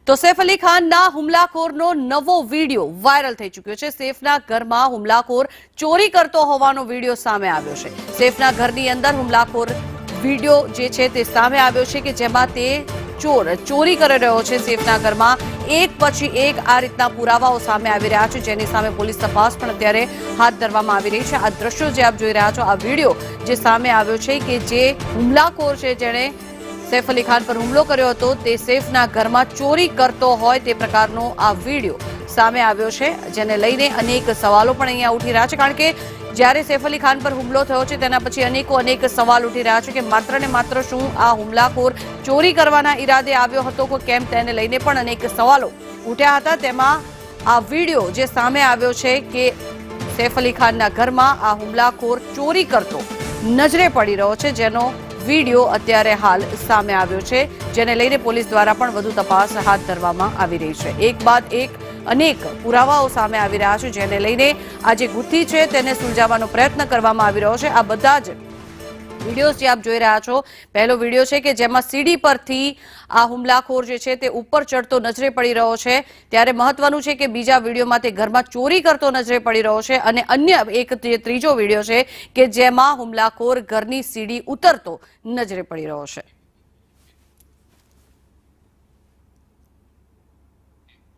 તો સૈફ અલી ખાનના હુમલાખોરનો નવો વિડીયો વાયરલ થઈ ચૂક્યો છે। સૈફના ઘરમાં હુમલાખોર ચોરી કરતો હોવાનો વિડીયો સામે આવ્યો છે। સૈફના ઘરની અંદર હુમલાખોર વિડીયો જે છે તે સામે આવ્યો છે કે જેમાં તે ચોરી કરી રહ્યો છે। સૈફના ઘરમાં એક પછી એક આ રીતના પુરાવાઓ સામે આવી રહ્યા છે, જેની સામે પોલીસ તપાસ પણ અત્યારે હાથ ધરવામાં આવી રહી છે। આ દ્રશ્યો જે આપ જોઈ રહ્યા છો, આ વિડીયો જે સામે આવ્યો છે કે જે હુમલાખોર છે જેણે સૈફ અલી ખાન પર હુમલો કર્યો હતો તે સૈફના ઘરમાં ચોરી કરતો હોય તે પ્રકારનો આ વિડીયો સામે આવ્યો છે, જેને લઈને અનેક સવાલો પણ અહીંયા ઉઠી રહ્યા છે। કારણ કે જ્યારે સૈફ અલી ખાન પર હુમલો થયો છે તેના પછી અનેક સવાલ ઉઠી રહ્યા છે કે માત્ર ને માત્ર શું આ હુમલાખોર ચોરી કરવાના ઈરાદે આવ્યો હતો કે કેમ, તેને લઈને પણ અનેક સવાલો ઉઠ્યા હતા। તેમાં આ વિડીયો જે સામે આવ્યો છે કે સૈફ અલી ખાનના ઘરમાં આ હુમલાખોર ચોરી કરતો નજરે પડી રહ્યો છે, જેનો વિડીયો અત્યારે હાલ સામે આવ્યો છે, જેને લઈને પોલીસ દ્વારા પણ વધુ તપાસ હાથ ધરવામાં આવી રહી છે। એક બાદ એક અનેક પુરાવાઓ સામે આવી રહ્યા છે, જેને લઈને આ જે ગુથ્થી છે તેને સુલઝાવવાનો પ્રયત્ન કરવામાં આવી રહ્યો છે। આ બધા જ વિડીયોઝ જે આપ જોઈ રહ્યા છો, પહેલો વિડીયો છે કે જેમાં સીડી પરથી આ હુમલાખોર જે છે તે ઉપર ચડતો નજરે પડી રહ્યો છે, ત્યારે મહત્વનું છે કે બીજા વિડીયોમાં તે ઘરમાં ચોરી કરતો નજરે પડી રહ્યો છે અને અન્ય એક ત્રીજો વિડીયો છે કે જેમાં હુમલાખોર ઘરની સીડી ઉતરતો નજરે પડી રહ્યો છે।